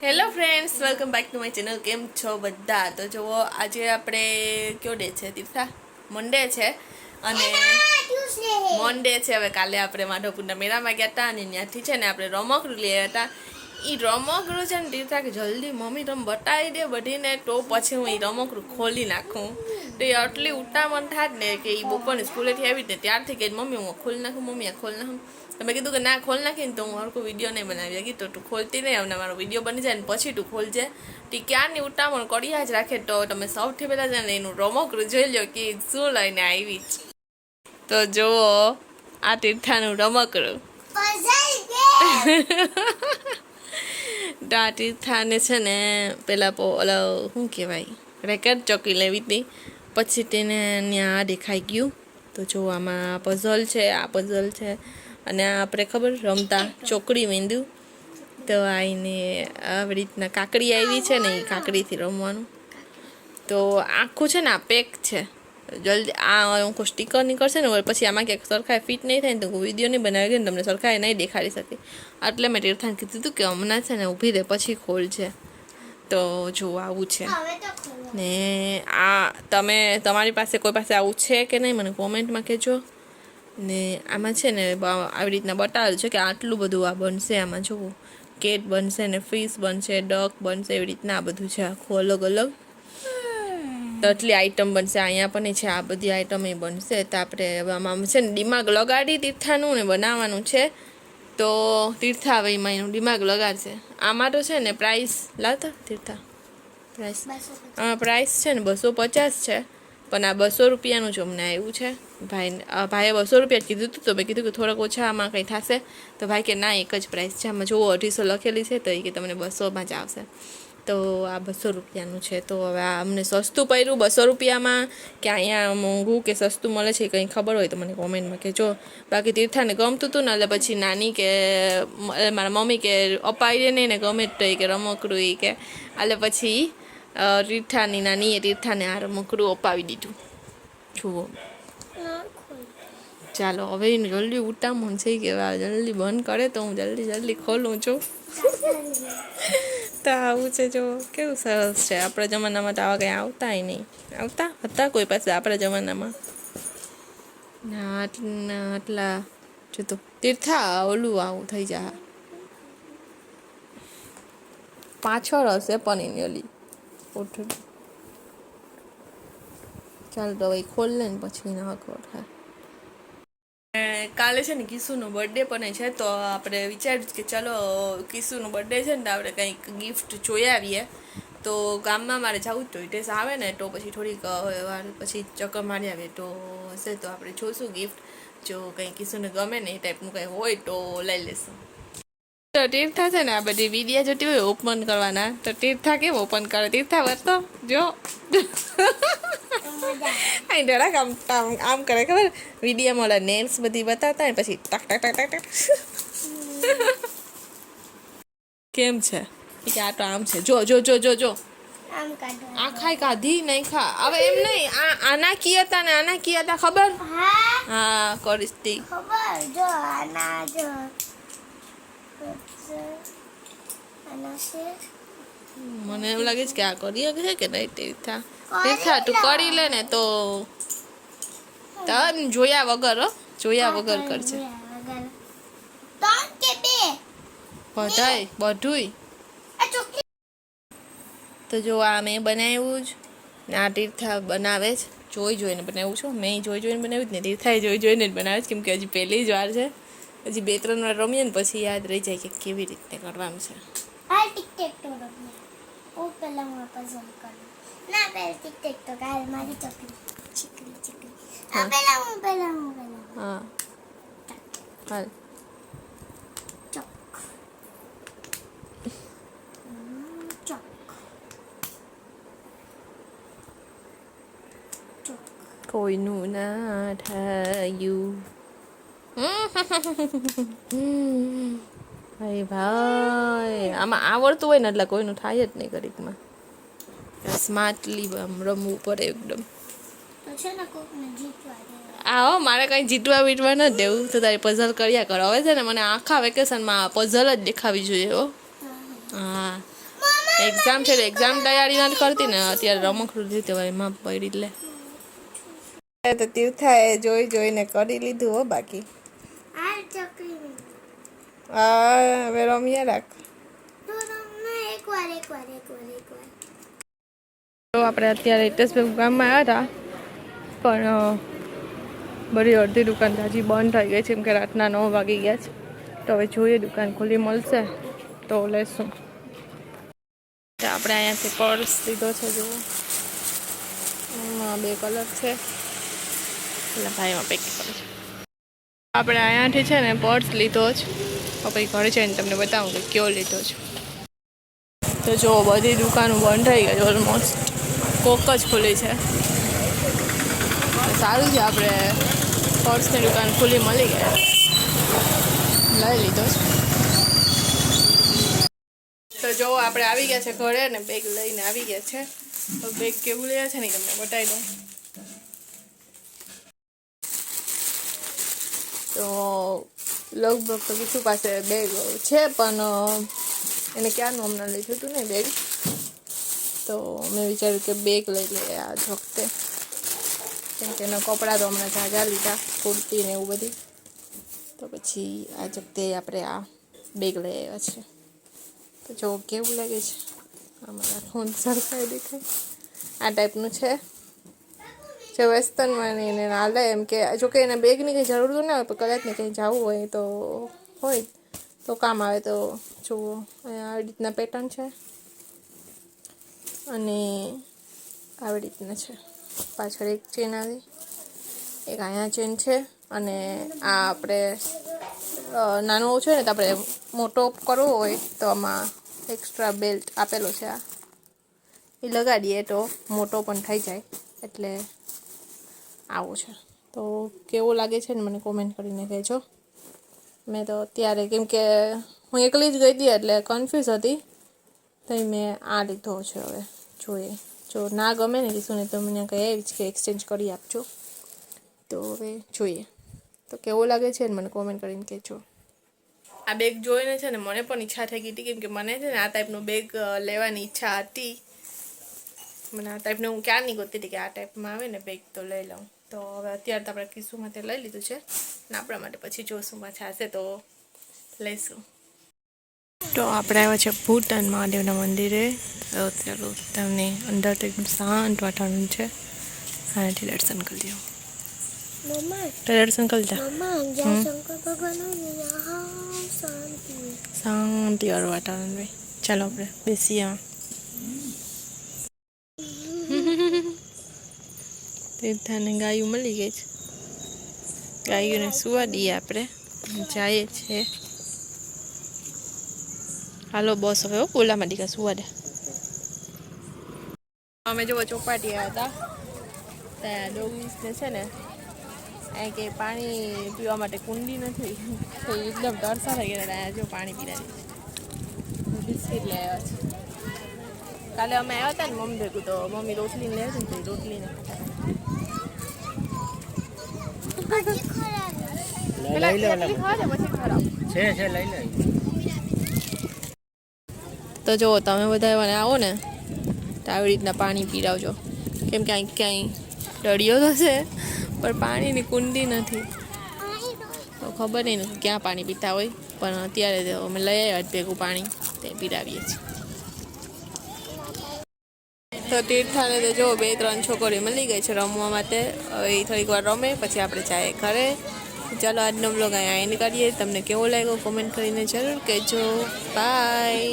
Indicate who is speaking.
Speaker 1: Hello friends, welcome back to my channel. કેમ છો બધા? તો જુઓ, આજે આપણે કયો ડે છે તીર્થા? મંડે છે અને મંડે છે. હવે કાલે આપણે માધવપુરના મેળામાં ગયા હતા અને ત્યાંથી છે ને આપણે રમકડું લઈ આવ્યા હતા. એ રમકડું છે ને તીર્થા કે જલ્દી મમ્મી તમે બતાવી દે બધીને, તો પછી હું એ રમકડું ખોલી નાખું. તો એ આટલી ઉતાવળ થાય ને કે એ બપોરની સ્કૂલેથી આવી ને ત્યારથી કે મમ્મી હું ખોલી નાખું, મમ્મી આ ખોલી નાખું. તમે કીધું કે ના ખોલ નાખીને તો હું હરખું વિડીયો નહીં બનાવી શકી, તો તું ખોલતી નહીં, અમને મારો વિડીયો બની જાય ને પછી તું ખોલજે. તે ક્યારની ઉતાવળ કર્યા જ રાખે. તો તમે સૌથી પહેલાં છે ને એનું રમકડું જોઈ લો કે શું લઈને આવી જ. તો જુઓ, આ તીર્થાનું રમકડું. તો આ તીર્થાને છે ને પેલા શું કહેવાય, રેકેટ ચોકી લેવી હતી. પછી તેને ત્યાં દેખાઈ ગયું. તો જો આમાં પઝલ છે, આ પઝલ છે અને આ આપણે ખબર રમતા ચોકડી મીંડું. તો આઈને આવી રીતના કાકડી આવી છે ને, એ કાકડીથી રમવાનું. તો આખું છે ને આ પેક છે. જલ્દી આ હું સ્ટીકર નીકળશે ને પછી આમાં ક્યાંક સરખાઈ ફિટ નહીં થાય ને તો હું વિડીયો નહીં બનાવી ગઈ ને તમને સરખાઈ નહીં દેખાડી શકી. એટલે મેં તીર્થાને કીધું હતું કે હમણાં છે ને ઊભી રહે પછી ખોલ છે. તો જો આવું છે ને. આ તમારી પાસે કોઈ પાસે આવું છે કે નહીં મને કોમેન્ટમાં કહેજો. ને આમાં છે ને આવી રીતના બતાવેલું છે કે આટલું બધું આ બનશે. આમાં જોવું, કેટ બનશે ને ફિશ બનશે, ડક બનશે, એવી રીતના આ બધું છે આખું અલગ અલગ. તો આટલી આઈટમ બનશે. અહીંયા પણ છે આ બધી આઈટમ એ બનશે. તો આપણે આમાં છે ને દિમાગ લગાડી તીર્થાનું ને બનાવવાનું છે. તો તીર્થા હવે એમાં એનું દિમાગ લગાડશે. આમાં તો છે ને પ્રાઇસ લાવતા તીર્થા પ્રાઇસ છે ને 250 છે. પણ આ 200 રૂપિયાનું જ અમને આવ્યું છે. ભાઈએ 200 રૂપિયા કીધું હતું. તો મેં કીધું કે થોડાક ઓછા આમાં કંઈ થશે. તો ભાઈ કે ના, એક જ પ્રાઇસ છે. આમાં જુઓ 250 લખેલી છે તો એ કે તમને 200માં જ આવશે. તો આ 200 રૂપિયાનું છે. તો હવે આ અમને સસ્તું પડ્યું 200 રૂપિયામાં, કે અહીંયા મોંઘું કે સસ્તું મળે છે કંઈ ખબર હોય તો મને કોમેન્ટમાં કહેજો. બાકી તીર્થાને ગમતું હતું ને એટલે પછી નાની કે મારા મમ્મી કે અપાઈ નહીં ને ગમે તો કે રમકડું એ કે એટલે પછી તીર્થાની નાનીએ તીર્થાને આ રમકડું અપાવી દીધું. જુઓ, ચાલો હવે જલ્દી ઉતામણ છે કે જલ્દી બંધ કરે તો હું જલ્દી ખોલું છું. તો આવું છે, જો કેવું સરસ છે. આપણા જમાનામાં તો આવા કંઈ આવતાય નહીં. આવતા હતા કોઈ પાસે આપણા જમાનામાં? આટલા જો તો તીર્થા ઓલું આવું થઈ જાય પાછળ હશે પણ એની ઓલી ઓઠું. ચાલ તો હવે ખોલ લે ને પછી એના હકવટ થાય. કાલે છે ને કિશુનો બર્થડે પણ છે. તો આપણે વિચાર્યું કે ચલો કિશુનો બર્થડે છે ને તો આપણે કંઈક ગિફ્ટ જોઈ આવીએ. તો ગામમાં મારે જવું જ ટેસ આવે ને તો પછી થોડીક વાર પછી ચક્કર મારી આવીએ. તો હશે તો આપણે જોઈશું ગિફ્ટ. જો કંઈ કિશુને ગમે ને એ ટાઈપનું કંઈ હોય તો લઈ લેશું. તો તીર્થા છે ને આ બધી વિડીયો જોતી હોય ઓપન કરવાના. તો તીર્થા કેમ ઓપન કરે? તીર્થા વર્તો જો અહીં જરાક આમ કરે ખબર. વિડીયોમાં ઓલા નેલ્સ બધી બતાવતા ને પછી ટક ટક ટક ટક કેમ છે કે આ તો આમ છે. જો જો જો જો જો આ ખાઈ કાઢી નહીં ખા. હવે એમ નહીં, આના કી હતા ને આના કી હતા ખબર? હા કરીશ તી
Speaker 2: ખબર. જો આના જો
Speaker 1: મને એમ લાગે છે કે આ કરી શકે કે નહીં. તીર્થા તું કરી લે ને તો જોયા વગર કરશે બધુંય. તો જો આ મેં બનાવ્યું જ ને આ તીર્થા બનાવે જ. જોઈને બનાવું છું. મેં જોઈને બનાવ્યું જ ને તીર્થાએ જોઈને જ બનાવે છે. કેમ કે હજી પહેલી જ વાર છે. હજી 2-3 વાર રમીએ ને પછી યાદ રહી જાય કે કેવી રીતે કરવાનું છે. હા હાલ કોઈનું ના થયું. ભાઈ આમાં આવડતું હોય ને એટલે કોઈનું થાય જ નહીં. ઘડીકમાં સ્માર્ટલી રમવું પડે એકદમ. આવો મારે કંઈ જીતવા ન દેવું. તો તારી પઝલ કર્યા કરો. હવે છે ને મને આખા વેકેશનમાં પઝલ જ દેખાવી જોઈએ. હો હા, એક્ઝામ છે એક્ઝામ તૈયારી નથી કરતી ને અત્યારે રમકડું લીધું હોય એમાં પડી લે તો તીર્થાએ જોઈને કરી લીધું હો બાકી
Speaker 2: આ ચકરી
Speaker 1: હવે રમ્યા રાખ
Speaker 2: એકવાર
Speaker 1: તો આપણે અત્યારે હિતેશભાઈ ગામમાં આવ્યા હતા પણ બધી અડધી દુકાન હજી બંધ થઈ ગઈ છે કેમ કે રાતના 9 વાગી ગયા છે તો હવે જોઈએ દુકાન ખુલ્લી મળશે તો લેશું તો આપણે અહીંયાથી પર્સ લીધો છે જુઓ એમાં 2 કલર છે એટલે ભાઈમાં પેક કરે છે આપણે અહીંયાથી છે ને પર્સ લીધો જ પછી ઘરે જઈને તમને બતાવું કે કયો લીધો છે તો જો બધી દુકાનો બંધ થઈ ગઈ ઓલમોસ્ટ કોક જ ખુલ્લી છે સારું છે આપણે પર્સની દુકાન ખુલ્લી મળી ગઈ લઈ લીધો છે તો જો આપણે આવી ગયા છે ઘરે ને બેગ લઈને આવી ગયા છે તો બેગ કેવું લે છે ને તમને બતાવી દઉં તો લગભગ તો બીજું પાસે બેગ છે પણ એને ક્યારનું હમણાં લીધું હતું ને બેગ તો મેં વિચાર્યું કે બેગ લઈ લઈએ આ વખતે કેમ કે એના કપડાં તો હમણાં ઝાઝા લીધા કુર્તી ને એવું બધી તો પછી આ વખતે આપણે આ બેગ લઈ આવ્યા છે તો જો કેવું લાગે છે અમારા ફોન સરખાઈ દેખાય આ ટાઈપનું છે જે વેસ્ટર્નમાં ને એને ના લે એમ કે જોકે એને બેગની કંઈ જરૂર તો ના હોય પણ કદાચ ને કંઈ જવું હોય તો કામ આવે તો જુઓ અહીંયા આવી રીતના પેટર્ન છે અને આવી રીતના છે પાછળ એક ચેન આવી એક અહીંયા ચેન છે અને આ આપણે નાનું છે ને તો આપણે મોટો કરવો હોય તો આમાં એક્સ્ટ્રા બેલ્ટ આપેલો છે આ એ લગાડીએ તો મોટો પણ થઈ જાય એટલે આવું છે તો કેવું લાગે છે ને મને કોમેન્ટ કરીને કહેજો મેં તો અત્યારે કેમ કે હું એકલી જ ગઈ હતી એટલે કન્ફ્યુઝ હતી તો મેં આ લીધો છે હવે જોઈએ જો ના ગમે ને કીધું ને તો મને કહે જ કે એક્સચેન્જ કરી આપજો તો હવે જોઈએ તો કેવું લાગે છે ને મને કોમેન્ટ કરીને કહેજો આ બેગ જોઈને છે ને મને પણ ઈચ્છા થઈ ગઈ હતી કેમ કે મને છે ને આ ટાઈપનું બેગ લેવાની ઈચ્છા હતી મને આ ટાઈપનું હું ક્યાં નહીં ગોતી હતી કે આ ટાઈપમાં આવે ને બેગ તો લઈ લઉં તો હવે અત્યારે તો આપણે કિસ્સુ માટે લઈ લીધું છે ને આપણા માટે પછી જોશું પાછા હશે તો લઈશું તો આપણે આવ્યા છે ભૂટાન મહાદેવના મંદિરે તો ચાલો તમને અંદર તો એકદમ શાંત વાતાવરણ છે આનાથી દર્શન કરી લો
Speaker 2: મમ્મા
Speaker 1: તો દર્શન કરી લો
Speaker 2: મમ્મા જ્યાં શંકર ભગવાન શાંતિ
Speaker 1: શાંતિવાળું વાતાવરણ ભાઈ ચાલો આપણે બેસીએ તીર્થાને ગાયું મળી ગઈ છે ગાયોને સુવા દઈએ આપણે જઈએ છીએ હાલો બોસ હવે ઓલામાં દીકા સુવા દે અમે જો ચોપાટી આવ્યા હતા ત્યાં ડોગીસને છે ને અહીં કે પાણી પીવા માટે કુંડી નથી તો એકદમ તરસા થઈ ગયા ત્યાં જો પાણી પીરાવી બિસ્કીટ લઈ આવ્યા છે કાલે અમે આવ્યા હતા ને મમ્મી ભેગું તો મમ્મી રોટલી લઈ આવી ને તો રોટલીને તો જો તમે બધા મને આવો ને તો આવી રીતના પાણી પીરાવજો કેમ કે અહીં ક્યાંય દરિયો તો છે પણ પાણીની કુંડી નથી તો ખબર નહીં નથી ક્યાં પાણી પીતા હોય પણ અત્યારે તો અમે લઈ આવ્યા ભેગું પાણી તે પીરાવીએ છીએ તો તીર્થાને તો જો 2-3 છોકરીઓ મળી ગઈ છે રમવા માટે હવે એ થોડીક વાર રમે પછી આપણે જાય ઘરે ચાલો આજનો બ્લોગ અહીંયા એન્ડ કરીએ તમને કેવો લાગ્યો કોમેન્ટ કરીને જરૂર કહેજો બાય